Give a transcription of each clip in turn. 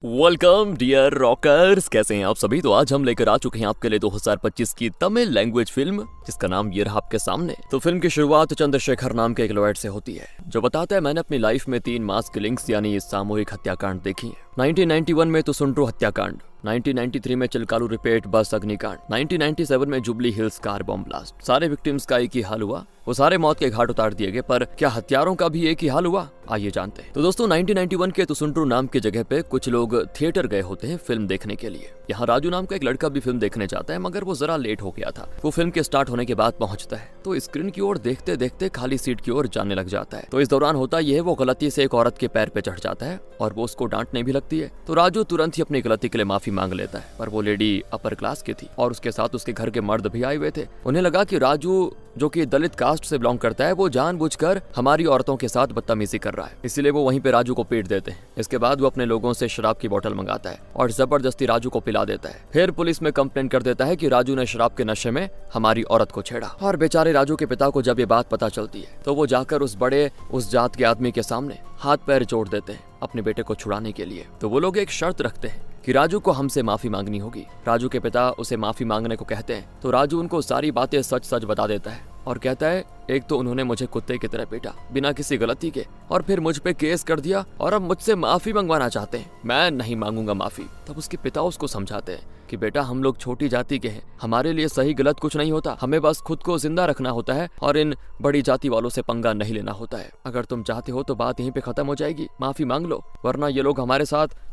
Welcome dear rockers, कैसे हैं आप सभी। तो आज हम लेकर आ चुके हैं आपके लिए 2025 की तमिल लैंग्वेज फिल्म जिसका नाम ये रहा आपके सामने। तो फिल्म की शुरुआत चंद्रशेखर नाम के एक लॉयर से होती है जो बताता है मैंने अपनी लाइफ में 3 मास किलिंग्स यानी सामूहिक हत्याकांड देखी है। 1991 में तुसुंट्रू हत्याकांड, 1993 में चिलकालू रिपेट बस अग्निकांड, 1997 में jubilee hills car bomb blast. सारे विक्टिम्स का एक ही हाल हुआ, वो सारे मौत के घाट उतार दिए गए, पर क्या हत्यारों का भी एक ही हाल हुआ? आइए जानते हैं। तो दोस्तों 1991 के तुसुंट्रू नाम की जगह पे कुछ लोग थिएटर गए होते हैं फिल्म देखने के लिए। यहाँ राजू नाम का एक लड़का भी फिल्म देखने जाता है, मगर वो जरा लेट हो गया था। वो फिल्म के स्टार्ट होने के बाद पहुंचता है तो स्क्रीन की ओर देखते देखते खाली सीट की ओर जाने लग जाता है। तो इस दौरान होता यह है, वो गलती से एक औरत के पैर पे चढ़ जाता है और वो उसको डांटने भी लगती है। तो राजू तुरंत ही अपनी गलती के लिए माफी मांग लेता है, पर वो लेडी अपर क्लास की थी और उसके साथ उसके घर के मर्द भी आए हुए थे। उन्हें लगा कि राजू जो कि दलित कास्ट से बिलोंग करता है वो जानबूझकर हमारी औरतों के साथ बदतमीजी कर रहा है, इसीलिए वो वहीं पे राजू को पीट देते हैं। इसके बाद वो अपने लोगों से शराब की बोतल मंगाता है और जबरदस्ती राजू को पिला देता है। फिर पुलिस में कंप्लेन कर देता है कि राजू ने शराब के नशे में हमारी औरत को छेड़ा। और बेचारे राजू के पिता को जब ये बात पता चलती है तो वो जाकर उस जात के आदमी के सामने हाथ पैर जोड़ देते हैं अपने बेटे को छुड़ाने के लिए। तो वो लोग एक शर्त रखते हैं कि राजू को हमसे माफी मांगनी होगी। राजू के पिता उसे माफी मांगने को कहते हैं तो राजू उनको सारी बातें सच सच बता देता है और कहता है एक तो उन्होंने मुझे कुत्ते की तरह पीटा बिना किसी गलती के, और फिर मुझ पे केस कर दिया और अब मुझसे माफी मंगवाना चाहते हैं। मैं नहीं मांगूंगा माफी। तब उसके पिता उसको समझाते हैं कि बेटा हम लोग छोटी जाति के हैं, हमारे लिए सही गलत कुछ नहीं होता, हमें बस खुद को जिंदा रखना होता है और इन बड़ी जाति वालों से पंगा नहीं लेना होता है। अगर तुम चाहते हो तो बात यहीं पे खत्म हो जाएगी, माफी मांग लो, वरना ये लोग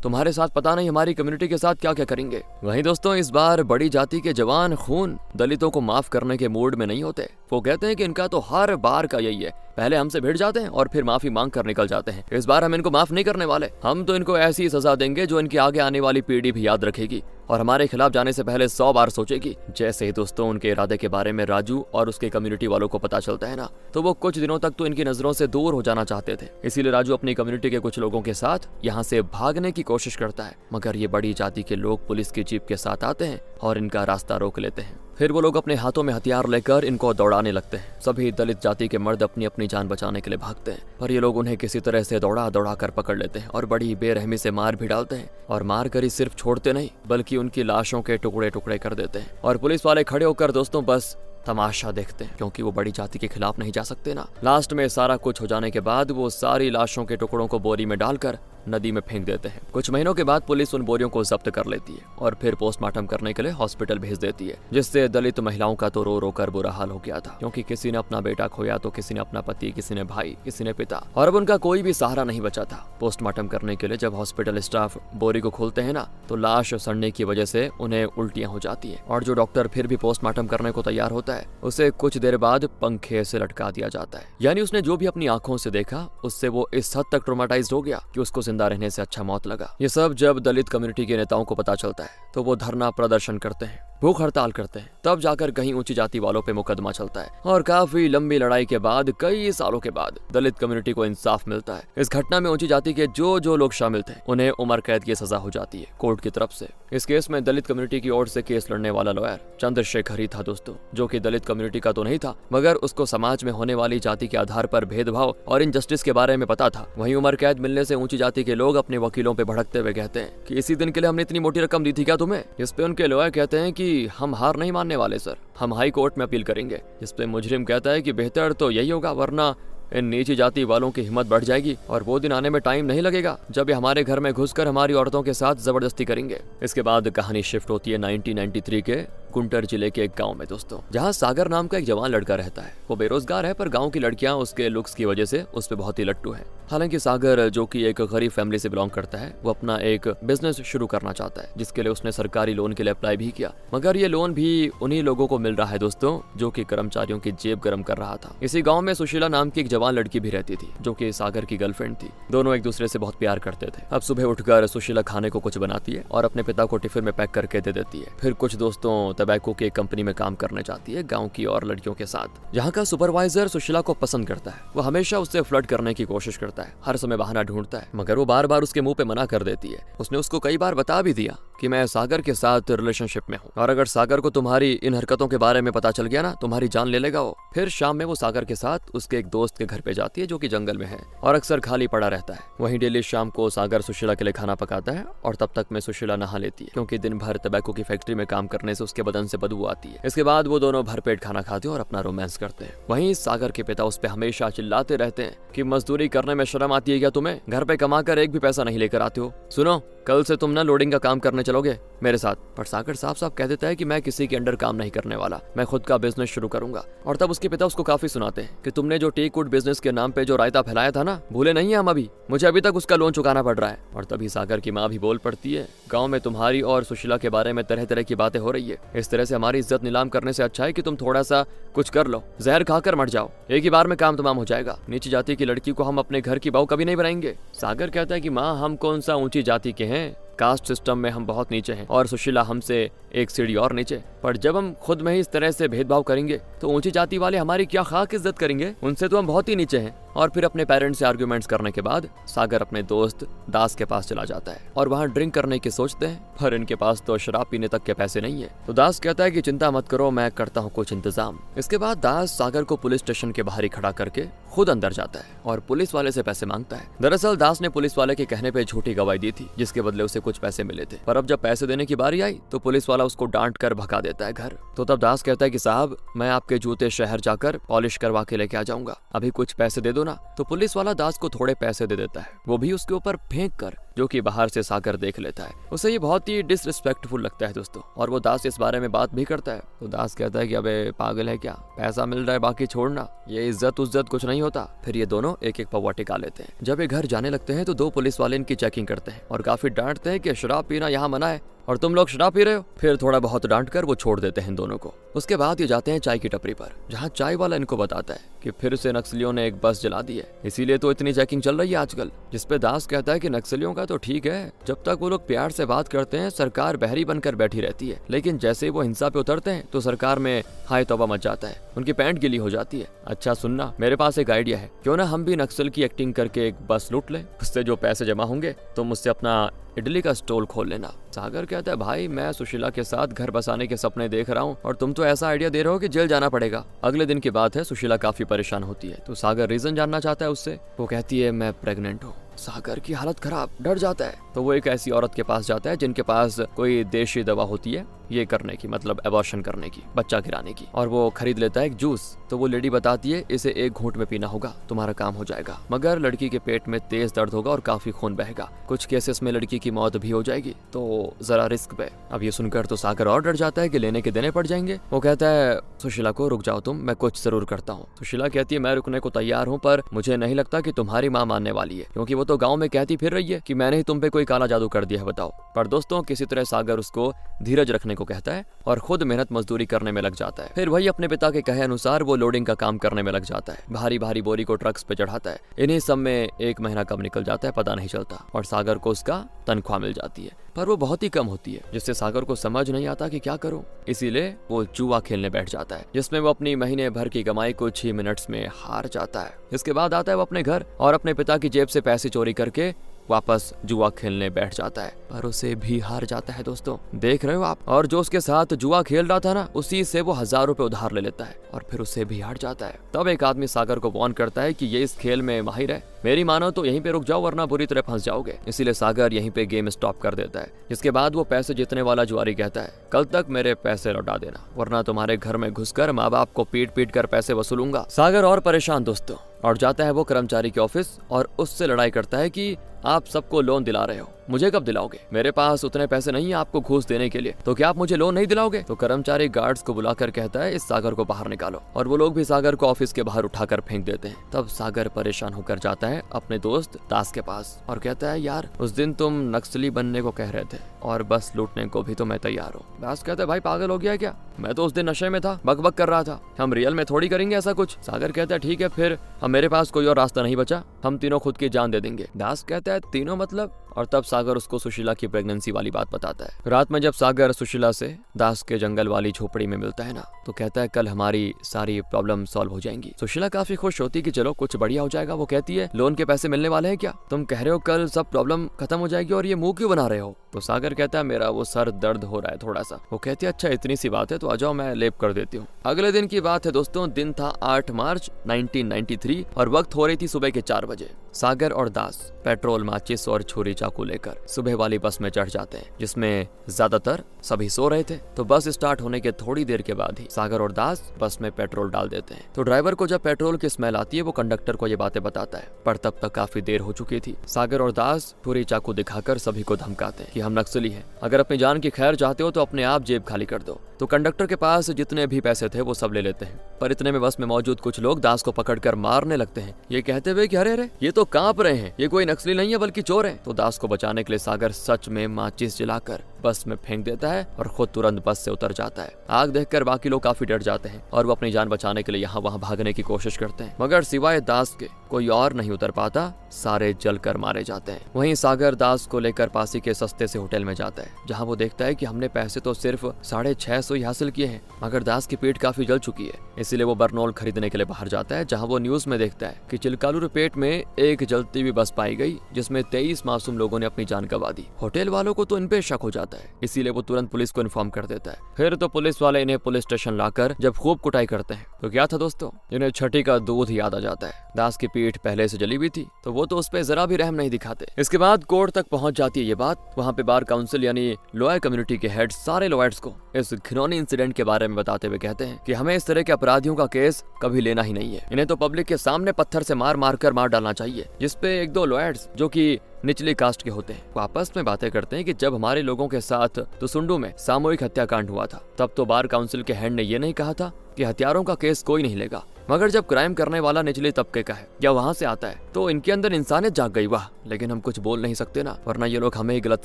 तुम्हारे साथ पता नहीं हमारी कम्युनिटी के साथ क्या क्या करेंगे। वहीं दोस्तों इस बार बड़ी जाति के जवान खून दलितों को माफ करने के मूड में नहीं होते। वो कहते हैं कि इनका तो हर बार का यही है, पहले हमसे भिड़ जाते हैं और फिर माफी मांग कर निकल जाते हैं। इस बार हम इनको माफ नहीं करने वाले, हम तो इनको ऐसी सजा देंगे जो इनकी आगे आने वाली पीढ़ी भी याद रखेगी और हमारे खिलाफ जाने से पहले 100 बार सोचेगी। जैसे ही दोस्तों उनके इरादे के बारे में राजू और उसके कम्युनिटी वालों को पता चलता है ना, तो वो कुछ दिनों तक तो इनकी नजरों से दूर हो जाना चाहते थे। इसीलिए राजू अपनी कम्युनिटी के कुछ लोगों के साथ यहाँ से भागने की कोशिश करता है, मगर ये बड़ी जाति के लोग पुलिस की जीप के साथ आते हैं और इनका रास्ता रोक लेते हैं। फिर वो लोग अपने हाथों में हथियार लेकर इनको दौड़ाने लगते हैं। सभी दलित जाति के मर्द अपनी अपनी जान बचाने के लिए भागते हैं, पर ये लोग उन्हें किसी तरह से दौड़ा दौड़ा कर पकड़ लेते हैं और बड़ी बेरहमी से मार भी डालते हैं। और मार कर ही सिर्फ छोड़ते नहीं बल्कि उनकी लाशों के टुकड़े टुकड़े कर देते हैं। और पुलिस वाले खड़े होकर दोस्तों बस तमाशा देखते हैं, क्योंकि वो बड़ी जाति के खिलाफ नहीं जा सकते ना। लास्ट में सारा कुछ हो जाने के बाद वो सारी लाशों के टुकड़ों को बोरी में डालकर नदी में फेंक देते हैं। कुछ महीनों के बाद पुलिस उन बोरियों को जब्त कर लेती है और फिर पोस्टमार्टम करने के लिए हॉस्पिटल भेज देती है, जिससे दलित महिलाओं का तो रो रो कर बुरा हाल हो गया था, क्योंकि किसी ने अपना बेटा खोया तो किसी ने अपना पति, किसी ने भाई, किसी ने पिता, और अब उनका कोई भी सहारा नहीं बचा था। पोस्टमार्टम करने के लिए जब हॉस्पिटल स्टाफ बोरी को खोलते हैं ना, तो लाश सड़ने की वजह से उन्हें उल्टियां हो जाती है और जो डॉक्टर फिर भी पोस्टमार्टम करने को तैयार होता है उसे कुछ देर बाद पंखे से लटका दिया जाता है। यानी उसने जो भी अपनी आंखों से देखा उससे वो इस हद तक ट्रॉमेटाइज्ड हो गया कि उसको जिंदा रहने से अच्छा मौत लगा। ये सब जब दलित कम्युनिटी के नेताओं को पता चलता है तो वो धरना प्रदर्शन करते हैं, भूख हड़ताल करते हैं। तब जाकर कहीं ऊंची जाति वालों पे मुकदमा चलता है और काफी लंबी लड़ाई के बाद कई सालों के बाद दलित कम्युनिटी को इंसाफ मिलता है। इस घटना में ऊंची जाति के जो लोग शामिल थे उन्हें उम्र कैद की सजा हो जाती है कोर्ट की तरफ से। इस केस में दलित कम्युनिटी की ओर से केस लड़ने वाला लॉयर चंद्रशेखर ही था दोस्तों, जो कि दलित कम्युनिटी का तो नहीं था, मगर उसको समाज में होने वाली जाति के आधार पर भेदभाव और इनजस्टिस के बारे में पता था। वहीं उम्र कैद मिलने से ऊंची जाति के लोग अपने वकीलों पे भड़कते हुए कहते हैं कि इसी दिन के लिए हमने इतनी मोटी रकम दी थी क्या तुम्हें? इस पे उनके लॉयर कहते हैं कि हम हार नहीं मानने वाले सर, हम हाई कोर्ट में अपील करेंगे। इस पे मुजरिम कहता है कि बेहतर तो यही होगा, वरना इन नीची जाति वालों की हिम्मत बढ़ जाएगी और वो दिन आने में टाइम नहीं लगेगा जब ये हमारे घर में घुसकर हमारी औरतों के साथ जबरदस्ती करेंगे। इसके बाद कहानी शिफ्ट होती है 1993 के कुंटर जिले के एक गांव में दोस्तों, जहां सागर नाम का एक जवान लड़का रहता है। वो बेरोजगार है, पर गांव की लड़कियां उसके लुक्स की वजह से उस पे बहुत ही लट्टू है। हालांकि सागर जो कि एक गरीब फैमिली से बिलोंग करता है, वो अपना एक बिजनेस शुरू करना चाहता है, जिसके लिए उसने सरकारी लोन के लिए अप्लाई भी किया, मगर ये लोन भी उन्हीं लोगों को मिल रहा है दोस्तों जो कि कर्मचारियों की जेब गर्म कर रहा था। इसी गाँव में सुशीला नाम की एक जवान लड़की भी रहती थी, जो कि सागर की गर्लफ्रेंड थी। दोनों एक दूसरे से बहुत प्यार करते थे। अब सुबह उठकर सुशीला खाने को कुछ बनाती है और अपने पिता को टिफिन में पैक करके दे देती है। फिर कुछ दोस्तों तंबाकू की कंपनी में काम करने जाती है गांव की और लड़कियों के साथ। जहां का सुपरवाइजर सुशीला को पसंद करता है, वो हमेशा उससे फ्लर्ट करने की कोशिश करता है, हर समय बहाना ढूंढता है, मगर वो बार बार उसके मुंह पे मना कर देती है। उसने उसको कई बार बता भी दिया कि मैं सागर के साथ रिलेशनशिप में हूँ, और अगर सागर को तुम्हारी इन हरकतों के बारे में पता चल गया ना, तुम्हारी जान ले लेगा वो। फिर शाम में वो सागर के साथ उसके एक दोस्त के घर पे जाती है जो कि जंगल में है और अक्सर खाली पड़ा रहता है। वहीं डेली शाम को सागर सुशीला के लिए खाना पकाता है और तब तक में सुशीला नहा लेती है, क्योंकि दिन भर तंबाकू की फैक्ट्री में काम करने से उसके बदन से बदबू आती है। इसके बाद वो दोनों भरपेट खाना खाते हैं और अपना रोमांस करते हैं। वहीं सागर के पिता उस पे हमेशा चिल्लाते रहते हैं कि मजदूरी करने में शर्म आती है क्या तुम्हें? घर पे कमा कर एक भी पैसा नहीं लेकर आते हो। सुनो, कल से तुम ना लोडिंग का काम करने चलोगे मेरे साथ। पर सागर साफ साफ कह देता है कि मैं किसी के अंडर काम नहीं करने वाला, मैं खुद का बिजनेस शुरू करूंगा। और तब उसके पिता उसको काफी सुनाते हैं कि तुमने जो टी कूड बिजनेस के नाम पे जो रायता फैलाया था ना, भूले नहीं है हम अभी, मुझे अभी तक उसका लोन चुकाना पड़ रहा है। और तभी सागर की माँ भी बोल पड़ती है, गाँव में तुम्हारी और सुशीला के बारे में तरह तरह की बातें हो रही है, इस तरह से हमारी इज्जत नीलाम करने से अच्छा है कि तुम थोड़ा सा कुछ कर लो, जहर खाकर मर जाओ, एक ही बार में काम तमाम हो जाएगा। नीची जाति की लड़की को हम अपने घर की बहू कभी नहीं बनाएंगे। सागर कहता है कि माँ, हम कौन सा ऊंची जाति के हैं, कास्ट सिस्टम में हम बहुत नीचे हैं और सुशीला हमसे एक सीढ़ी और नीचे। पर जब हम खुद में ही इस तरह से भेदभाव करेंगे तो ऊंची जाति वाले हमारी क्या खाक इज्जत करेंगे, उनसे तो हम बहुत ही नीचे हैं। और फिर अपने पेरेंट्स से आर्ग्यूमेंट्स करने के बाद सागर अपने दोस्त दास के पास चला जाता है और वहाँ ड्रिंक करने की सोचते हैं, पर इनके पास तो शराब पीने तक के पैसे नहीं है। तो दास कहता है कि चिंता मत करो, मैं करता हूँ कुछ इंतजाम। इसके बाद दास सागर को पुलिस स्टेशन के बाहर ही खड़ा करके खुद अंदर जाता है और पुलिस वाले से पैसे मांगता है। दरअसल दास ने पुलिस वाले के कहने पे झूठी गवाही दी थी, जिसके बदले उसे कुछ पैसे मिले थे। पर अब जब पैसे देने की बारी आई तो पुलिस वाला उसको डांट कर भगा देता है घर। तो तब दास कहता है कि साहब, मैं आपके जूते शहर जाकर पॉलिश करवा के लेके आ जाऊंगा, अभी कुछ पैसे दे दो ना। तो पुलिस वाला दास को थोड़े पैसे दे देता है, वो भी उसके ऊपर फेंक कर, जो कि बाहर से सागर देख लेता है। उसे ये बहुत ही डिसरिस्पेक्टफुल लगता है दोस्तों, और वो दास इस बारे में बात भी करता है। तो दास कहता है कि अबे पागल है क्या, पैसा मिल रहा है बाकी छोड़ना, ये इज्जत उज्जत कुछ नहीं होता। फिर ये दोनों एक एक पौवा टिका लेते हैं। जब ये घर जाने लगते हैं तो दो पुलिस वाले इनकी चेकिंग करते हैं और काफी डांटते हैं कि शराब पीना यहाँ मना है और तुम लोग शराब पी रहे हो। फिर थोड़ा बहुत डांट कर वो छोड़ देते हैं दोनों को। उसके बाद ये जाते हैं चाय की टपरी पर, जहाँ चाय वाला इनको बताता है कि फिर से नक्सलियों ने एक बस जला दी है, इसीलिए तो इतनी चेकिंग चल रही है आजकल। जिसपे दास कहता है कि नक्सलियों का तो ठीक है, जब तक वो लोग प्यार से बात करते हैं सरकार बहरी बनकर बैठी रहती है, लेकिन जैसे ही वो हिंसा पे उतरते हैं तो सरकार में हाय तौबा मच जाता है, उनकी पैंट गिली हो जाती है। अच्छा सुनना, मेरे पास एक आइडिया है, क्यों ना हम भी नक्सल की एक्टिंग करके एक बस लूट लें, उससे जो पैसे जमा होंगे तो मुझसे अपना इडली का स्टॉल खोल लेना। सागर कहता है, भाई मैं सुशीला के साथ घर बसाने के सपने देख रहा हूँ और तुम तो ऐसा आइडिया दे रहे हो कि जेल जाना पड़ेगा। अगले दिन की बात है, सुशीला काफी परेशान होती है तो सागर रीजन जानना चाहता है उससे। वो कहती है मैं प्रेग्नेंट हूँ। सागर की हालत खराब, डर जाता है। तो वो एक ऐसी औरत के पास जाता है जिनके पास कोई देशी दवा होती है ये करने की, मतलब एबॉर्शन करने की, बच्चा गिराने की, और वो खरीद लेता है एक जूस। तो वो लेडी बताती है इसे एक घूंट में पीना होगा, तुम्हारा काम हो जाएगा, मगर लड़की के पेट में तेज दर्द होगा और काफी खून बहेगा, कुछ केसेस में लड़की की मौत भी हो जाएगी, तो जरा रिस्क पे। अब ये सुनकर तो सागर और डर जाता है कि लेने के देने पड़ जाएंगे। वो कहता है सुशीला को, रुक जाओ तुम, मैं कुछ जरूर करता हूँ। सुशीला कहती है मैं रुकने को तैयार हूँ, पर मुझे नहीं लगता कि तुम्हारी माँ मानने वाली है, क्योंकि वो तो गाँव में कहती फिर रही है कि मैंने ही तुम पे कोई काला जादू कर दिया है, बताओ। पर दोस्तों किसी तरह सागर उसको धीरज रखने को कहता है और खुद मेहनत मजदूरी करने में लग जाता है। फिर वही अपने पिता के कहे अनुसार वो लोडिंग का काम करने में लग जाता है, भारी भारी बोरी को ट्रक्स पे चढ़ाता है। इन्हीं सब में एक महीना कब निकल जाता है पता नहीं चलता और सागर को उसका तनख्वाह मिल जाती है, पर वो बहुत ही कम होती है, जिससे सागर को समझ नहीं आता कि क्या करूं। इसीलिए वो जुआ खेलने बैठ जाता है, जिसमें वो अपनी महीने भर की कमाई कुछ ही मिनट्स में हार जाता है। इसके बाद आता है वो अपने घर और अपने पिता की जेब से पैसे चोरी करके वापस जुआ खेलने बैठ जाता है, पर उसे भी हार जाता है। दोस्तों देख रहे हो आप, और जो उसके साथ जुआ खेल रहा था ना, उसी से वो 1000 रुपए उधार ले लेता है और फिर उसे भी हार जाता है। तब एक आदमी सागर को वार्न करता है कि ये इस खेल में माहिर है, मेरी मानो तो यहीं पे रुक जाओ वरना बुरी तरह फंस जाओगे। इसीलिए सागर यहीं पे गेम स्टॉप कर देता है। जिसके बाद वो पैसे जीतने वाला जुआरी कहता है कल तक मेरे पैसे लौटा देना, वरना तुम्हारे घर में घुसकर माँ बाप को पीट पीट कर पैसे वसूलूंगा। सागर और परेशान दोस्तों, और जाता है वो कर्मचारी के ऑफिस और उससे लड़ाई करता है कि आप सबको लोन दिला रहे हो, मुझे कब दिलाओगे, मेरे पास उतने पैसे नहीं है आपको घूस देने के लिए, तो क्या आप मुझे लोन नहीं दिलाओगे। तो कर्मचारी गार्ड्स को बुलाकर कहता है इस सागर को बाहर निकालो, और वो लोग भी सागर को ऑफिस के बाहर उठाकर फेंक देते हैं। तब सागर परेशान होकर जाता है अपने दोस्त दास के पास और कहता है यार उस दिन तुम नक्सली बनने को कह रहे थे और बस लूटने को भी तो मैं तैयार हूँ। दास कहता है भाई पागल हो गया है क्या, मैं तो उस दिन नशे में था, बक बक कर रहा था, हम रियल में थोड़ी करेंगे ऐसा कुछ। सागर कहता है ठीक है, फिर हम मेरे पास कोई और रास्ता नहीं बचा, हम तीनों खुद की जान दे देंगे। दास कहता है तीनों मतलब, और तब सागर उसको सुशीला की प्रेगनेंसी वाली बात बताता है। रात में जब सागर सुशीला से दास के जंगल वाली झोपड़ी में मिलता है ना, तो कहता है कल हमारी सारी प्रॉब्लम सॉल्व हो जाएंगी। सुशीला काफी खुश होती कि चलो कुछ बढ़िया हो जाएगा। वो कहती है लोन के पैसे मिलने वाले हैं क्या? तुम कह रहे हो कल सब प्रॉब्लम खत्म हो जाएगी और ये मुंह क्यों बना रहे हो? तो सागर कहता है मेरा वो सर दर्द हो रहा है थोड़ा सा। वो कहती है अच्छा इतनी सी बात है तो आ जाओ मैं लेप कर देती हूँ। अगले दिन की बात है दोस्तों। दिन था 8 मार्च 1993 और वक्त हो रही थी सुबह के 4 बजे। सागर और दास पेट्रोल, माचिस और छुरी चाकू लेकर सुबह वाली बस में चढ़ जाते हैं, जिसमें ज्यादातर सभी सो रहे थे। तो बस स्टार्ट होने के थोड़ी देर के बाद ही सागर और दास बस में पेट्रोल डाल देते हैं। तो ड्राइवर को जब पेट्रोल की स्मेल आती है वो कंडक्टर को ये बातें बताता है, पर तब तक काफी देर हो चुकी थी। सागर और दास छुरी चाकू दिखाकर सभी को धमकाते हैं कि हम नक्सली हैं, अगर अपनी जान की खैर चाहते हो तो अपने आप जेब खाली कर दो। तो कंडक्टर के पास जितने भी पैसे थे वो सब ले लेते हैं, पर इतने में बस में मौजूद कुछ लोग दास को पकड़कर मारने लगते हैं, ये कहते हुए कि अरे अरे ये तो कांप रहे हैं, ये कोई नक्सली नहीं है बल्कि चोर हैं। तो दास को बचाने के लिए सागर सच में माचिस जलाकर बस में फेंक देता है और खुद तुरंत बस से उतर जाता है। आग देखकर बाकी लोग काफी डर जाते हैं और वो अपनी जान बचाने के लिए यहाँ वहाँ भागने की कोशिश करते हैं, मगर सिवाय दास के कोई और नहीं उतर पाता, सारे जलकर मारे जाते हैं। वहीं सागर दास को लेकर पासी के सस्ते से होटल में जाता है, जहाँ वो देखता है कि हमने पैसे तो सिर्फ 650 ही हासिल किए हैं, मगर दास की पेट काफी जल चुकी है। इसीलिए वो बर्नॉल खरीदने के लिए बाहर जाता है, जहाँ वो न्यूज में देखता है कि चिलकालूर पेट में एक जलती हुई बस पाई गई जिसमें 23 मासूम लोगों ने अपनी जान गंवा दी। होटल वालों को तो इन पे शक हो जाता है, इसीलिए वो तुरंत पुलिस को इन्फॉर्म कर देता है। फिर तो पुलिस वाले इन्हें पुलिस स्टेशन लाकर जब खूब कुटाई करते हैं तो क्या था दोस्तों, इन्हें छठी का दूध याद आ जाता है। दास की पीठ पहले से जली हुई थी तो वो तो उस पे जरा भी रहम नहीं दिखाते। इसके बाद कोर्ट तक पहुंच जाती है ये बात। वहाँ पे बार काउंसिल यानी लॉयर कम्युनिटी के हेड सारे लॉयर्स को इस घिनौनी इंसिडेंट के बारे में बताते हुए कहते हैं कि हमें इस तरह के अपराधियों का केस कभी लेना ही नहीं है, इन्हें तो पब्लिक के सामने पत्थर से मार मार कर मार डालना चाहिए। जिसपे एक दो लॉयर्स जो कि निचली कास्ट के होते हैं वो आपस में बातें करते हैं कि जब हमारे लोगों के साथ तुसुंडू में सामूहिक हत्याकांड हुआ था तब तो बार काउंसिल के हेड ने ये नहीं कहा था कि हथियारों का केस कोई नहीं लेगा, मगर जब क्राइम करने वाला निचले तबके का है या वहाँ से आता है तो इनके अंदर इंसानियत जाग गई। वाह, लेकिन हम कुछ बोल नहीं सकते ना, वरना ये लोग हमें ही गलत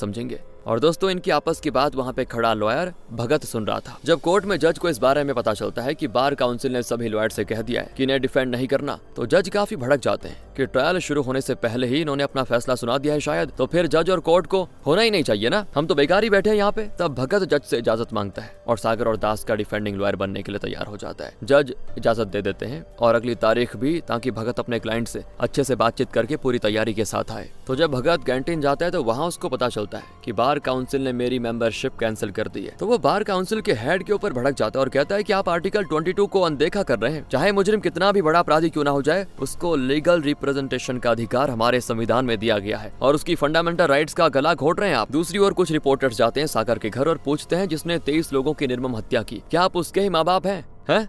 समझेंगे। और दोस्तों इनकी आपस की बात वहाँ पे खड़ा लॉयर भगत सुन रहा था। जब कोर्ट में जज को इस बारे में पता चलता है कि बार काउंसिल ने सभी लॉयर से कह दिया है कि इन्हें डिफेंड नहीं करना, तो जज काफी भड़क जाते हैं कि ट्रायल शुरू होने से पहले ही इन्होंने अपना फैसला सुना दिया है शायद, तो फिर जज और कोर्ट को होना ही नहीं चाहिए ना, हम तो बेकार ही बैठे हैं यहाँ पे। तब भगत जज से इजाजत मांगता है और सागर और दास का डिफेंडिंग लॉयर बनने के लिए तैयार हो जाता है। जज इजाजत दे देते हैं और अगली तारीख भी, ताकि भगत अपने क्लाइंट से अच्छे से बातचीत करके पूरी तैयारी के साथ आए। तो जब भगत कैंटीन जाता है तो वहाँ उसको पता चलता है कि बार काउंसिल ने मेरी मेंबरशिप कैंसिल कर दी है। तो वो बार काउंसिल के हेड के ऊपर भड़क जाता है और कहता है कि आप आर्टिकल 22 को अनदेखा कर रहे हैं। चाहे मुजरिम कितना भी बड़ा अपराधी क्यों ना हो जाए, उसको लीगल रिप्रेजेंटेशन का अधिकार हमारे संविधान में दिया गया है और उसकी फंडामेंटल राइट्स का गला घोट रहे हैं आप। दूसरी ओर कुछ रिपोर्टर्स जाते हैं सागर के घर और पूछते हैं जिसने 23 लोगों की निर्मम हत्या की, क्या आप उसके ही माँ बाप हैं?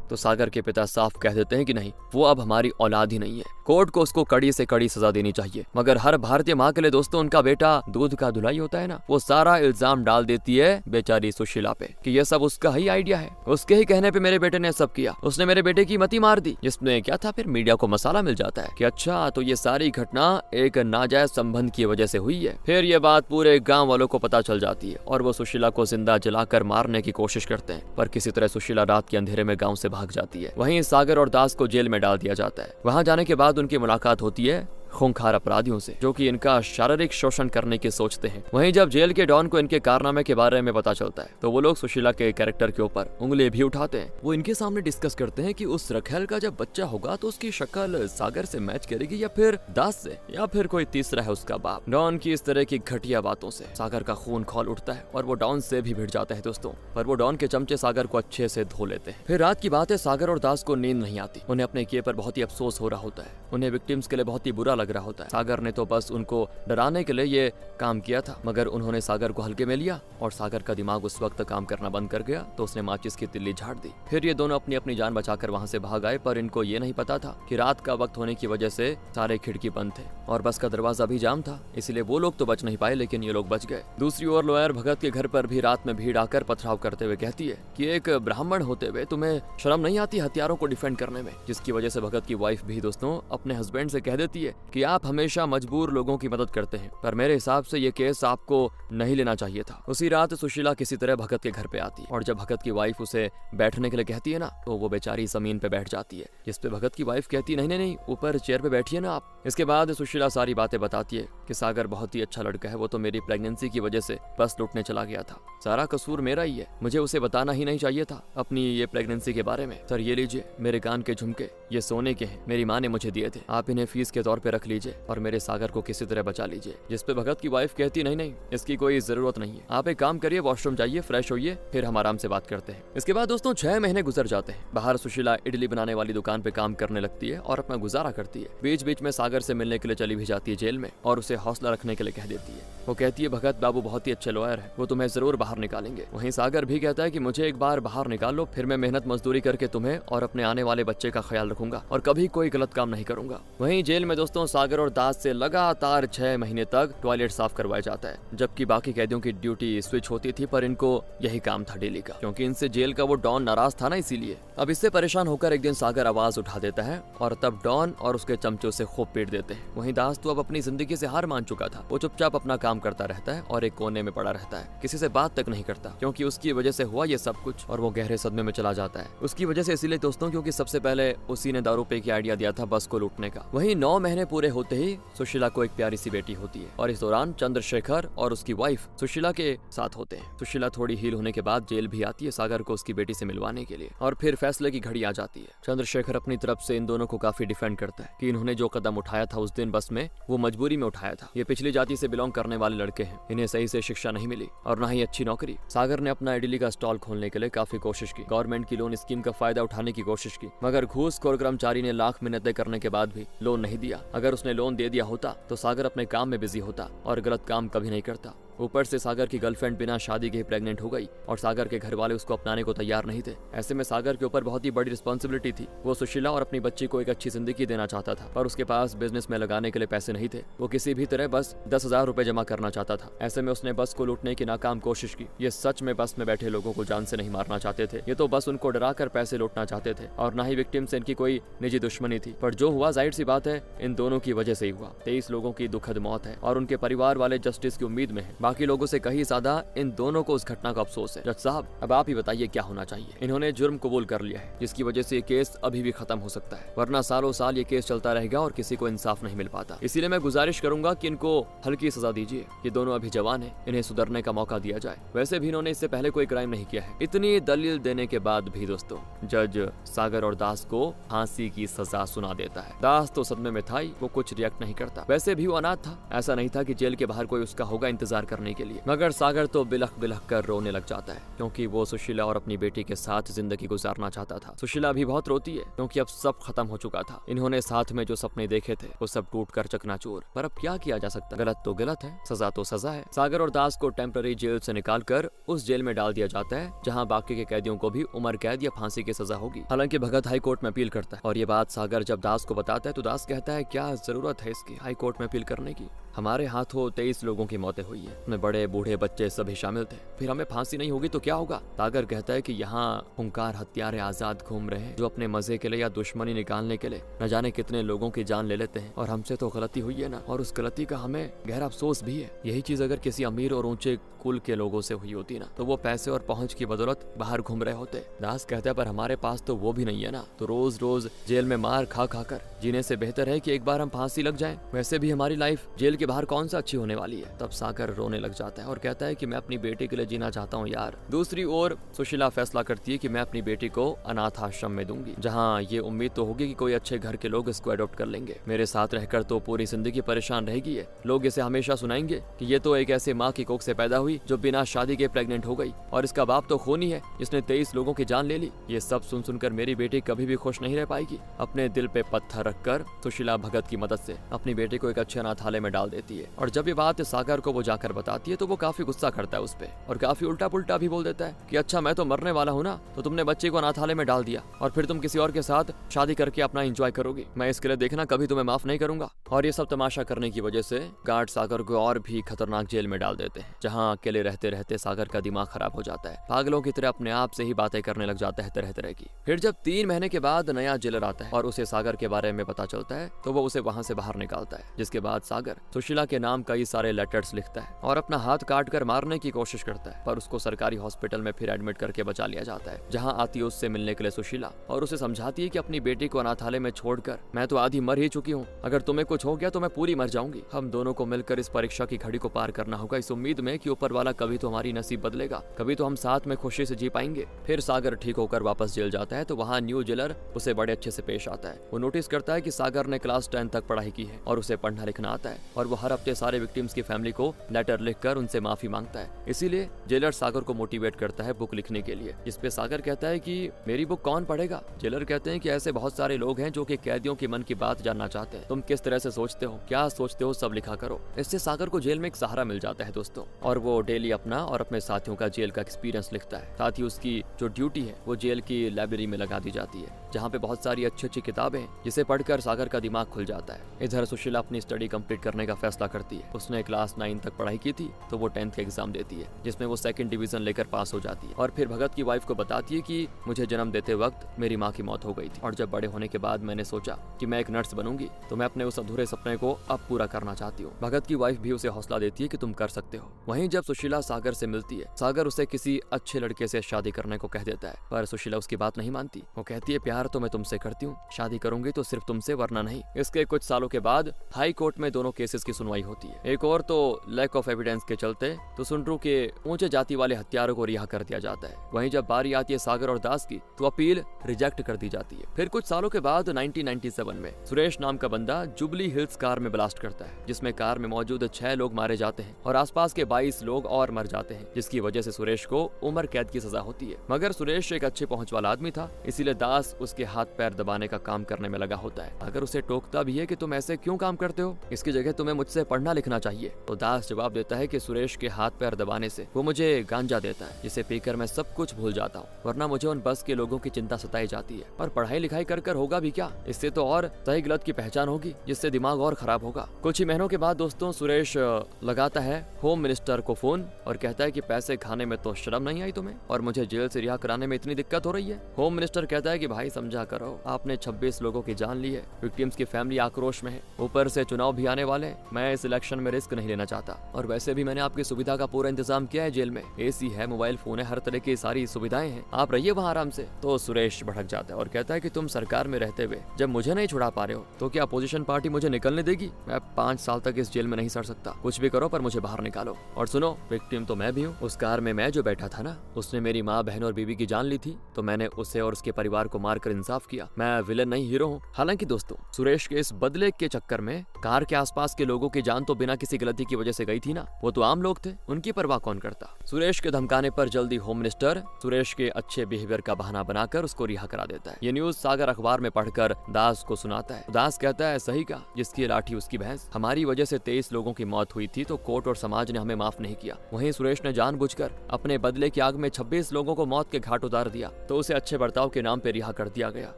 तो सागर के पिता साफ कह देते हैं कि नहीं, वो अब हमारी औलाद ही नहीं है, कोर्ट को उसको कड़ी से कड़ी सजा देनी चाहिए। मगर हर भारतीय माँ के लिए दोस्तों उनका बेटा दूध का धुलाई होता है ना, वो सारा इल्जाम डाल देती है बेचारी सुशीला पे कि ये सब उसका ही आइडिया है, उसके ही कहने पे मेरे बेटे ने सब किया, उसने मेरे बेटे की मती मार दी। जिसमें क्या था, फिर मीडिया को मसाला मिल जाता है कि अच्छा तो ये सारी घटना एक नाजायज संबंध की वजह से हुई है। फिर ये बात पूरे गाँव वालों को पता चल जाती है और वो सुशीला को जिंदा जलाकर मारने की कोशिश करते हैं, पर किसी तरह सुशीला रात के अंधेरे में गाँव से भाग जाती है। वहीं सागर और दास को जेल में डाल दिया जाता है। वहां जाने के बाद उनकी मुलाकात होती है खूंखार अपराधियों से जो कि इनका शारीरिक शोषण करने की सोचते हैं। वहीं जब जेल के डॉन को इनके कारनामे के बारे में पता चलता है तो वो लोग सुशीला के कैरेक्टर के ऊपर उंगली भी उठाते हैं। वो इनके सामने डिस्कस करते हैं कि उस रखेल का जब बच्चा होगा तो उसकी शक्ल सागर से मैच करेगी या फिर दास से, या फिर कोई तीसरा है उसका बाप। डॉन की इस तरह की घटिया बातों से सागर का खून खौल उठता है और वो डॉन से भी भिड़ जाता है दोस्तों, पर वो डॉन के चमचे सागर को अच्छे से धो लेते हैं। फिर रात की बात है, सागर और दास को नींद नहीं आती, उन्हें अपने किए पर बहुत ही अफसोस हो रहा होता है, उन्हें विक्टिम्स के लिए बहुत ही बुरा लग रहा होता है। सागर ने तो बस उनको डराने के लिए ये काम किया था, मगर उन्होंने सागर को हल्के में लिया और सागर का दिमाग उस वक्त काम करना बंद कर गया तो उसने माचिस की तिल्ली झाड़ दी। फिर ये दोनों अपनी अपनी जान बचाकर वहां से भाग आए, पर इनको ये नहीं पता था कि रात का वक्त होने की वजह से सारे खिड़की बंद थे और बस का दरवाजा भी जाम था, इसलिए वो लोग तो बच नहीं पाए लेकिन ये लोग बच गए। दूसरी ओर लॉयर भगत के घर पर भी रात में भीड़ आकर पथराव करते हुए कहती है कि एक ब्राह्मण होते हुए तुम्हें शर्म नहीं आती हथियारों को डिफेंड करने में, जिसकी वजह से भगत की वाइफ भी दोस्तों अपने हस्बैंड से कह देती है कि आप हमेशा मजबूर लोगों की मदद करते हैं, पर मेरे हिसाब से ये केस आपको नहीं लेना चाहिए था। उसी रात सुशीला किसी तरह भगत के घर पे आती है और जब भगत की वाइफ उसे बैठने के लिए कहती है ना, तो वो बेचारी जमीन पे बैठ जाती है, जिस पे भगत की वाइफ कहती है, नहीं नहीं ऊपर चेयर पे बैठिए ना आप। इसके बाद सुशीला सारी बातें बताती है कि सागर बहुत ही अच्छा लड़का है, वो तो मेरी प्रेगनेंसी की वजह से बस लुटने चला गया था, सारा कसूर मेरा ही है, मुझे उसे बताना ही नहीं चाहिए था अपनी ये प्रेगनेंसी के बारे में। सर ये लीजिए मेरे कान के झुमके, ये सोने के हैं, मेरी माँ ने मुझे दिए थे, आप इन्हें फीस के तौर पे रख लीजिए और मेरे सागर को किसी तरह बचा लीजिए। जिस पे भगत की वाइफ कहती, नहीं नहीं इसकी कोई जरूरत नहीं है, आप एक काम करिए, वॉशरूम जाइए, फ्रेश होइए, फिर हम आराम से बात करते हैं। इसके बाद दोस्तों 6 महीने गुजर जाते हैं। बाहर सुशीला इडली बनाने वाली दुकान पे काम करने लगती है और अपना गुजारा करती है। बीच बीच में सागर से मिलने के लिए चली भी जाती है जेल में और उसे हौसला रखने के लिए कह देती है। वो कहती है, भगत बाबू बहुत ही अच्छे लॉयर है, वो तुम्हें जरूर बाहर निकालेंगे। वहीं सागर भी कहता है कि मुझे एक बार बाहर निकाल लो, फिर मैं मेहनत मजदूरी करके तुम्हें और अपने आने वाले बच्चे का ख्याल रखूंगा और कभी कोई गलत काम नहीं करूंगा। वहीं जेल में दोस्तों सागर और दास से लगातार 6 महीने तक टॉयलेट साफ करवाया जाता है, जबकि बाकी कैदियों की ड्यूटी स्विच होती थी, पर इनको यही काम था डेली का, क्योंकि इनसे जेल का वो डॉन नाराज था ना, इसीलिए। अब इससे परेशान होकर एक दिन सागर आवाज उठा देता है और तब डॉन और उसके चमचे उसे खूब पीट देते हैं। वहीं दास तो अब अपनी जिंदगी से हार मान चुका था, वो चुपचाप अपना काम करता रहता है और एक कोने में पड़ा रहता है, किसी से बात तक नहीं करता, क्योंकि उसकी वजह से हुआ ये सब कुछ और वो गहरे सदमे में चला जाता है। उसकी वजह से इसलिए दोस्तों क्योंकि सबसे पहले उसी ने दारू पे की आइडिया दिया था बस को लूटने का। वहीं 9 महीने पूरे होते ही सुशीला को एक प्यारी सी बेटी होती है और इस दौरान चंद्रशेखर और उसकी वाइफ सुशीला के साथ होते हैं। सुशीला थोड़ी हील होने के बाद जेल भी आती है सागर को उसकी बेटी से मिलवाने के लिए और फिर फैसले की घड़ी आ जाती है। चंद्रशेखर अपनी तरफ से इन दोनों को काफी डिफेंड करता है कि इन्होंने जो कदम उठाया था उस दिन बस में, वो मजबूरी में उठाया था। ये पिछली जाति से बिलोंग करने वाले लड़के हैं, इन्हें सही से शिक्षा नहीं मिली और न ही अच्छी नौकरी। सागर ने अपना इडली का स्टॉल खोलने के लिए काफी कोशिश की, गवर्नमेंट की लोन स्कीम का फायदा उठाने की कोशिश की, मगर घूसखोर कर्मचारी ने लाख मिन्नतें करने के बाद भी लोन नहीं दिया। अगर उसने लोन दे दिया होता तो सागर अपने काम में बिजी होता और गलत काम कभी नहीं करता। ऊपर से सागर की गर्लफ्रेंड बिना शादी के ही प्रेग्नेंट हो गई और सागर के घर वाले उसको अपनाने को तैयार नहीं थे। ऐसे में सागर के ऊपर बहुत ही बड़ी रिस्पॉन्सिबिलिटी थी। वो सुशीला और अपनी बच्ची को एक अच्छी जिंदगी देना चाहता था, पर उसके पास बिजनेस में लगाने के लिए पैसे नहीं थे। वो किसी भी तरह बस 10,000 रुपए जमा करना चाहता था। ऐसे में उसने बस को लूटने की नाकाम कोशिश की। ये सच में बस में बैठे लोगों को जान से नहीं मारना चाहते थे, ये तो बस उनको डरा कर पैसे लूटना चाहते थे और न ही विक्टिम से इनकी कोई निजी दुश्मनी थी। पर जो हुआ जाहिर सी बात है इन दोनों की वजह से ही हुआ। 23 लोगों की दुखद मौत है और उनके परिवार वाले जस्टिस की उम्मीद में है। बाकी लोगों से कहीं ज्यादा इन दोनों को उस घटना का अफसोस है। जज साहब अब आप ही बताइए क्या होना चाहिए। इन्होंने जुर्म कबूल कर लिया है, जिसकी वजह से ये केस अभी भी खत्म हो सकता है, वरना सालों साल ये केस चलता रहेगा और किसी को इंसाफ नहीं मिल पाता। इसीलिए मैं गुजारिश करूंगा कि इनको हल्की सजा दीजिए। ये दोनों अभी जवान हैं, इन्हें सुधरने का मौका दिया जाए। वैसे भी इन्होंने इससे पहले कोई क्राइम नहीं किया है। इतनी दलील देने के बाद भी दोस्तों जज सागर और दास को फांसी की सजा सुना देता है। दास तो सदमे में था ही, वो कुछ रिएक्ट नहीं करता। वैसे भी वो अनाथ था, ऐसा नहीं था कि जेल के बाहर कोई उसका होगा इंतजार करने के लिए। मगर सागर तो बिलख बिलख कर रोने लग जाता है, क्योंकि वो सुशीला और अपनी बेटी के साथ जिंदगी गुजारना चाहता था। सुशीला भी बहुत रोती है, क्योंकि अब सब खत्म हो चुका था। इन्होंने साथ में जो सपने देखे थे वो सब टूट कर चकनाचूर। पर अब क्या किया जा सकता, गलत तो गलत है, सजा तो सजा है। सागर और दास को टेम्पररी जेल से निकालकर उस जेल में डाल दिया जाता है जहाँ बाकी के कैदियों को भी उम्र कैद या फांसी की सजा होगी। हालांकि भगत हाई कोर्ट में अपील करता है और ये बात सागर जब दास को बताता है तो दास कहता है क्या जरूरत है इसकी हाई कोर्ट में अपील करने की, हमारे हाथों 23 लोगों की मौतें हुई है, उनमें बड़े बूढ़े बच्चे सभी शामिल थे, फिर हमें फांसी नहीं होगी तो क्या होगा। सागर कहता है कि यहाँ हुंकार हत्यारे आजाद घूम रहे हैं जो अपने मजे के लिए या दुश्मनी निकालने के लिए न जाने कितने लोगों की जान ले लेते हैं और हमसे तो गलती हुई है ना, और उस गलती का हमें गहरा अफसोस भी है। यही चीज अगर किसी अमीर और ऊंचे कुल के लोगों से हुई होती ना तो वो पैसे और पहुंच की बदौलत बाहर घूम रहे होते। दास कहता है पर हमारे पास तो वो भी नहीं है ना, तो रोज रोज जेल में मार खा खा कर जीने से बेहतर है कि एक बार हम फांसी लग जाएं। वैसे भी हमारी लाइफ जेल के बाहर कौन सा अच्छी होने वाली है। तब सागर रोने लग जाता है और कहता है कि मैं अपनी बेटी के लिए जीना चाहता हूँ यार। दूसरी ओर सुशीला फैसला करती है कि मैं अपनी बेटी को अनाथ आश्रम में दूंगी, जहाँ ये उम्मीद तो होगी कि कोई अच्छे घर के लोग इसको अडॉप्ट कर लेंगे। मेरे साथ रहकर तो पूरी जिंदगी परेशान रहेगी है। लोग इसे हमेशा सुनाएंगे कि ये तो एक ऐसे माँ की कोख से पैदा हुई जो बिना शादी के प्रेग्नेंट हो गई और इसका बाप तो खूनी है जिसने 23 लोगों की जान ले ली। ये सब सुन सुनकर मेरी बेटी कभी भी खुश नहीं रह पाएगी। अपने दिल पे पत्थर रखकर सुशीला भगत की मदद से अपनी बेटी को एक अच्छे अनाथालय में डाल देती है और जब ये बात सागर को वो जाकर बताती है तो वो काफी गुस्सा करता है उस पे और काफी उल्टा पुल्टा भी बोल देता है कि अच्छा मैं तो मरने वाला हूँ ना, तो तुमने बच्चे को अनाथालय में डाल दिया और फिर तुम किसी और के साथ शादी करके अपना एंजॉय करोगी। मैं इसके लिए देखना कभी तुम्हें माफ नहीं करूंगा। और ये सब तमाशा करने की वजह से गार्ड सागर को और भी खतरनाक जेल में डाल देते हैं, जहाँ अकेले रहते रहते सागर का दिमाग खराब हो जाता है, पागलों की तरह अपने आप से ही बातें करने लग जाता है तरह तरह की। फिर जब 3 महीने के बाद नया जेलर आता है और उसे सागर के बारे में पता चलता है तो वो उसे वहाँ से बाहर निकालता है, जिसके बाद सागर सुशीला के नाम कई सारे लेटर्स लिखता है और अपना हाथ काट कर मारने की कोशिश करता है, पर उसको सरकारी हॉस्पिटल में फिर एडमिट करके बचा लिया जाता है, जहाँ आती है उससे मिलने के लिए सुशीला और उसे समझाती है कि अपनी बेटी को अनाथालय में छोड़कर मैं तो आधी मर ही चुकी हूँ, अगर तुम्हें कुछ हो गया तो मैं पूरी मर जाऊंगी। हम दोनों को मिलकर इस परीक्षा की घड़ी को पार करना होगा, इस उम्मीद में कि ऊपर वाला कभी तो हमारी नसीब बदलेगा, कभी तो हम साथ में खुशी से जी पाएंगे। फिर सागर ठीक होकर वापस जेल जाता है तो वहाँ न्यू जेलर उसे बड़े अच्छे से पेश आता है। वो नोटिस करता है कि सागर ने क्लास 10 तक पढ़ाई की है और उसे पढ़ना लिखना आता है और वो हर हफ्ते सारे विक्टिम्स की फैमिली को लेटर लिखकर उनसे माफी मांगता है। इसीलिए जेलर सागर को मोटिवेट करता है बुक लिखने के लिए, जिसपे सागर कहता है कि मेरी बुक कौन पढ़ेगा। जेलर कहते हैं कि ऐसे बहुत सारे लोग हैं जो कि कैदियों के मन की बात जानना चाहते हैं, तुम किस तरह से सोचते हो, क्या सोचते हो, सब लिखा करो। इससे सागर को जेल में एक सहारा मिल जाता है दोस्तों, और वो डेली अपना और अपने साथियों का जेल का एक्सपीरियंस लिखता है। साथ ही उसकी जो ड्यूटी है वो जेल की लाइब्रेरी में लगा दी जाती है, जहाँ पे बहुत सारी अच्छी अच्छी किताबें हैं जिसे पढ़कर सागर का दिमाग खुल जाता है। इधर सुशीला अपनी स्टडी कंप्लीट करने का फैसला करती है। उसने क्लास 9 तक पढ़ाई की थी तो वो 10th का एग्जाम देती है, जिसमें वो 2nd डिवीजन लेकर पास हो जाती है और फिर भगत की वाइफ को बताती है कि मुझे जन्म देते वक्त मेरी माँ की मौत हो गई थी और जब बड़े होने के बाद मैंने सोचा कि मैं एक नर्स बनूंगी, तो मैं अपने उस अधूरे सपने को अब पूरा करना चाहती हूँ। भगत की वाइफ भी उसे हौसला देती है कि तुम कर सकते हो। वहीं जब सुशीला सागर से मिलती है, सागर उसे किसी अच्छे लड़के से शादी करने को कह देता है, पर सुशीला उसकी बात नहीं मानती। वो कहती है प्यार तो मैं तुमसे करती हूँ, शादी करूंगी तो सिर्फ तुमसे, वरना नहीं। इसके कुछ सालों के बाद हाई कोर्ट में दोनों केसेस की सुनवाई होती है। एक और तो लैक ऑफ एविडेंस के चलते तो सुंडरू के ऊंचे जाति वाले हत्यारों को रिहा कर दिया जाता है। वहीं जब बारी आती है सागर और दास की तो अपील रिजेक्ट कर दी जाती है। फिर कुछ सालों के बाद 1997 में सुरेश नाम का बंदा जुबली हिल्स कार में ब्लास्ट करता है, जिसमें कार में मौजूद 6 लोग मारे जाते हैं और आसपास के 22 लोग और मर जाते हैं, जिसकी वजह से सुरेश को उम्र कैद की सजा होती है। मगर सुरेश एक अच्छे पहुंच वाला आदमी था, इसीलिए दास उसके हाथ पैर दबाने का काम करने में लगा होता है। अगर उसे टोकता भी है कि तुम ऐसे क्यों काम करते हो, इसकी जगह तुम्हें मुझसे पढ़ना लिखना चाहिए, तो दास जवाब देता है कि सुरेश के हाथ पैर दबाने से वो मुझे गांजा देता है, जिसे पीकर मैं सब कुछ भूल जाता हूँ, वरना मुझे उन बस के लोगों की चिंता सताई जाती है। और पढ़ाई लिखाई कर होगा भी क्या, इससे तो और सही गलत की पहचान होगी, जिससे दिमाग और खराब होगा। कुछ ही महीनों के बाद दोस्तों सुरेश लगाता है होम मिनिस्टर को फोन और कहता है कि पैसे खाने में तो शर्म नहीं आई तुम्हें, और मुझे जेल से रिहा कराने में इतनी दिक्कत हो रही है। होम मिनिस्टर कहता है कि भाई समझा करो, आपने 26 लोगों की जान ली है, विक्टिम्स की फैमिली आक्रोश में है, ऊपर से चुनाव भी आने वाले, मैं इस इलेक्शन में रिस्क नहीं लेना चाहता, और वैसे भी मैंने आपकी सुविधा का पूरा इंतजाम किया है। जेल में एसी है, मोबाइल फोन है, हर तरह की सारी सुविधाएं हैं, आप रहिए वहाँ आराम से। तो सुरेश भड़क जाता है और कहता है कि तुम सरकार में रहते हुए जब मुझे नहीं छुड़ा पा रहे हो तो क्या अपोजिशन पार्टी मुझे निकलने देगी? मैं 5 साल तक इस जेल में नहीं सड़ सकता, कुछ भी करो पर मुझे बाहर निकालो। और सुनो, विक्टिम तो मैं भी हूँ, उस कार में मैं जो बैठा था ना, उसने मेरी माँ, बहन और बीवी की जान ली थी, तो मैंने उसे और उसके परिवार को मारकर इंसाफ किया। मैं विलन नहीं हीरो हूँ। हालांकि दोस्तों सुरेश के इस बदले के चक्कर में कार के आसपास के लोगों की जान तो बिना किसी गलती की वजह से गई थी ना, वो तो आम लोग थे, उनकी परवाह कौन करता। सुरेश के धमकाने पर जल्दी होम मिनिस्टर सुरेश के अच्छे बिहेवियर का बहाना बनाकर उसको रिहा करा देता है। ये न्यूज सागर अखबार में पढ़कर दास को सुनाता है। दास कहता है सही कहा, जिसकी लाठी उसकी भैंस, हमारी वजह से 23 लोगों की मौत हुई थी तो कोर्ट और समाज ने हमें माफ नहीं किया। वहीं सुरेश ने जानबूझकर अपने बदले की आग में 26 लोगों को मौत के घाट उतार दिया, तो उसे अच्छे बर्ताव के नाम पे रिहा कर दिया गया।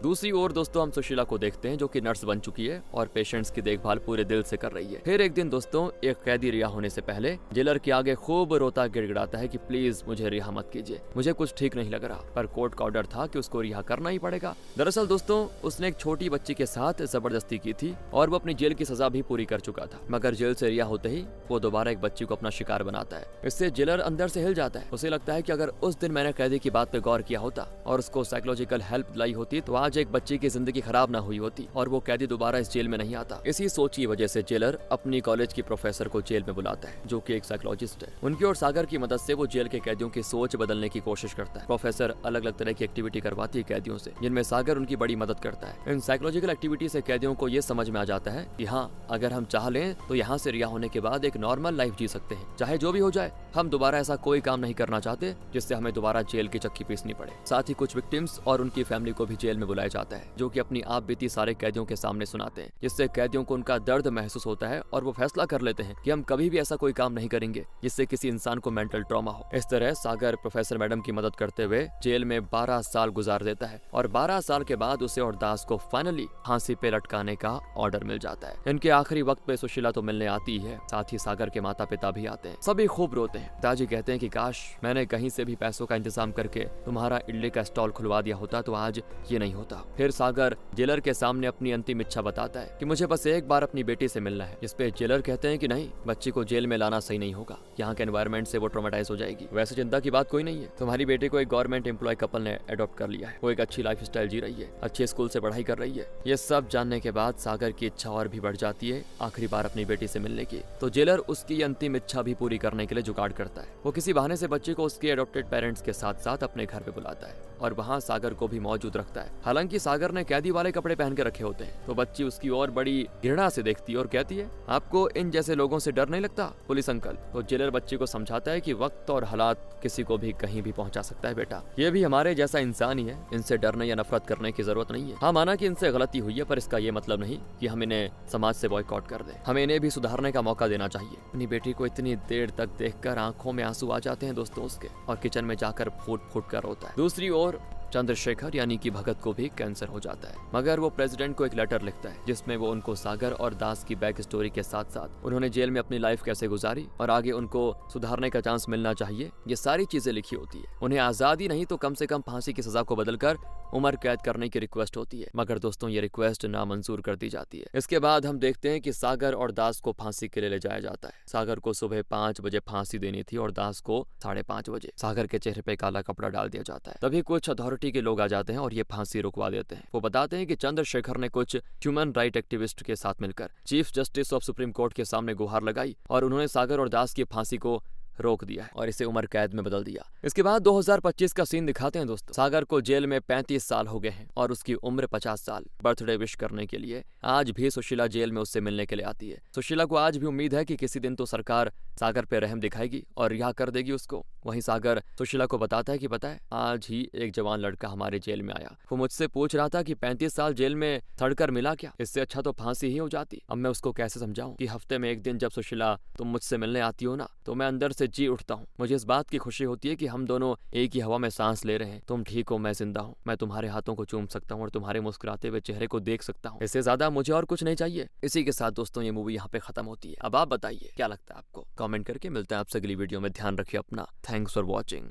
दूसरी ओर दोस्तों हम सुशीला को देखते हैं जो कि नर्स बन चुकी है और पेशेंट्स की देखभाल पूरे दिल से कर रही है। फिर एक दिन दोस्तों एक कैदी रिहा होने से पहले जेलर के आगे खूब रोता गिड़गिड़ाता है कि प्लीज मुझे रिहा मत कीजिए, मुझे कुछ ठीक नहीं लग रहा, पर कोर्ट का ऑर्डर था कि उसको रिहा करना ही पड़ेगा। दरअसल दोस्तों उसने एक छोटी बच्ची के साथ जबरदस्ती की थी और वो अपनी जेल की सजा भी पूरी कर चुका था, मगर जेल से रिहा होते ही वो दोबारा एक बच्ची को अपना शिकार बनाता है। इससे जेलर अंदर से हिल जाता है। उसे लगता है कि अगर उस दिन मैंने कैदी की बात पे गौर किया होता और उसको साइकोलॉजिकल हेल्प दिलाई होती तो आज एक बच्ची की जिंदगी खराब ना हुई होती और वो कैदी दोबारा इस जेल में नहीं आता। इसी सोच की वजह से जेलर अपनी कॉलेज की प्रोफेसर को जेल में बुलाता है जो कि एक साइकोलॉजिस्ट है। उनकी और सागर की मदद से वो जेल के कैदियों की सोच बदलने की कोशिश करता है। प्रोफेसर अलग अलग तरह की एक्टिविटी करवाती है कैदियों से, जिनमें सागर उनकी बड़ी मदद करता है। इन साइकोलॉजिकल एक्टिविटी से कैदियों को ये समझ में आ जाता है कि हाँ, अगर हम चाह लें तो यहाँ से रिहा होने के बाद एक नॉर्मल लाइफ जी सकते हैं, चाहे जो भी हो जाए। हम दोबारा ऐसा कोई काम नहीं करना चाहते जिससे हमें दोबारा जेल की चक्की पीसनी पड़े। साथ ही कुछ विक्टिम्स और उनकी फैमिली को भी जेल में बुलाया जाता है, जो कि अपनी आप बीती सारे कैदियों के सामने सुनाते हैं, जिससे कैदियों को उनका दर्द महसूस होता है और वो फैसला कर लेते हैं कि हम कभी भी ऐसा कोई काम नहीं करेंगे जिससे किसी इंसान को मेंटल ट्रॉमा हो। इस तरह सागर प्रोफेसर मैडम की मदद करते हुए जेल में 12 साल गुजार देता है और 12 साल के बाद उसे और दास को फाइनली फांसी पे लटकाने का ऑर्डर मिल जाता है। इनके आखिरी वक्त पे सुशीला तो मिलने आती है, साथ ही सागर के माता पिता भी आते हैं। सभी खूब रोते हैं। पिताजी कहते हैं कि काश मैंने कहीं से भी पैसों का इंतजाम करके तुम्हारा इडली का स्टॉल खुलवा दिया होता तो आज ये नहीं होता। फिर सागर जेलर के सामने अपनी अंतिम इच्छा बताता है कि मुझे बस एक बार अपनी बेटी से मिलना है। इस पे जेलर कहते हैं कि नहीं, बच्ची को जेल में लाना सही नहीं होगा, यहाँ के एनवायरमेंट से वो ट्रॉमेटाइज हो जाएगी। वैसे चिंता की बात कोई नहीं है, तुम्हारी बेटी को एक गवर्नमेंट एम्प्लॉय कपल ने अडॉप्ट कर लिया है, वो एक अच्छी लाइफस्टाइल जी रही है, अच्छे स्कूल से पढ़ाई कर रही है। ये सब जानने के बाद सागर की इच्छा और भी बढ़ जाती है आखिरी बार अपनी बेटी से मिलने की। तो जेलर उसकी अंतिम इच्छा भी पूरी करने के लिए जुगाड़ करता है। वो किसी बहाने से बच्चे को उसके अडॉप्टेड पेरेंट्स के साथ साथ अपने घर पे बुलाता है और वहाँ सागर को भी मौजूद रखता है। हालांकि सागर ने कैदी वाले कपड़े पहन के रखे होते हैं, तो बच्ची उसकी और बड़ी घृणा से देखती है और कहती है, आपको इन जैसे लोगों से डर नहीं लगता पुलिस अंकल? तो जेलर बच्ची को समझाता है कि वक्त और हालात किसी को भी कहीं भी पहुंचा सकता है बेटा, ये भी हमारे जैसा इंसान ही है, इनसे डरने या नफरत करने की जरूरत नहीं है। हाँ, माना कि इनसे गलती हुई है, पर इसका ये मतलब नहीं कि हम इन्हें समाज से बॉयकॉट कर दें। हमें इन्हें भी सुधारने का मौका देना चाहिए। अपनी बेटी को इतनी देर तक देखकर आंखों में आंसू आ जाते हैं दोस्तों उसके, और किचन में जाकर फूट फूट कर रोता है। दूसरी ओर चंद्रशेखर यानी कि भगत को भी कैंसर हो जाता है, मगर वो प्रेसिडेंट को एक लेटर लिखता है जिसमें वो उनको सागर और दास की बैक स्टोरी के साथ साथ उन्होंने जेल में अपनी लाइफ कैसे गुजारी और आगे उनको सुधारने का चांस मिलना चाहिए, ये सारी चीजें लिखी होती है। उन्हें आजादी नहीं तो कम से कम फांसी की सजा को बदलकर उम्र कैद करने की रिक्वेस्ट होती है, मगर दोस्तों ये रिक्वेस्ट नामंजूर कर दी जाती है। इसके बाद हम देखते हैं कि सागर और दास को फांसी के लिए ले जाया जाता है। सागर को सुबह 5 बजे फांसी देनी थी और दास को 5:30 बजे। सागर के चेहरे पे काला कपड़ा डाल दिया जाता है। तभी कुछ अथॉरिटी के लोग आ जाते हैं और ये फांसी रुकवा देते हैं। वो बताते हैं कि चंद्रशेखर ने कुछ ह्यूमन राइट एक्टिविस्ट के साथ मिलकर chief justice of supreme court के सामने गुहार लगाई और उन्होंने सागर और दास की फांसी को रोक दिया है और इसे उम्र कैद में बदल दिया। इसके बाद 2025 का सीन दिखाते हैं दोस्तों। सागर को जेल में 35 साल हो गए हैं और उसकी उम्र 50 साल। बर्थडे विश करने के लिए आज भी सुशीला जेल में उससे मिलने के लिए आती है। सुशीला को आज भी उम्मीद है कि किसी दिन तो सरकार सागर पे रहम दिखाएगी और रिहा कर देगी उसको। वहीं सागर सुशीला को बताता है कि पता है, आज ही एक जवान लड़का हमारे जेल में आया, वो मुझसे पूछ रहा था कि 35 साल जेल में सड़कर मिला क्या, इससे अच्छा तो फांसी ही हो जाती। अब मैं उसको कैसे समझाऊं कि हफ्ते में एक दिन जब सुशीला तुम मुझसे मिलने आती हो ना, तो मैं अंदर से जी उठता हूँ। मुझे इस बात की खुशी होती है कि हम दोनों एक ही हवा में सांस ले रहे हैं। तुम ठीक हो, मैं जिंदा हूँ, मैं तुम्हारे हाथों को चूम सकता हूँ और तुम्हारे मुस्कुराते हुए चेहरे को देख सकता हूँ। इससे ज्यादा मुझे और कुछ नहीं चाहिए। इसी के साथ दोस्तों ये मूवी यहाँ पे खत्म होती है। अब आप बताइए क्या लगता है आपको, कमेंट करके। मिलते हैं आपसे अगली वीडियो में। ध्यान रखिए अपना। Thanks for watching.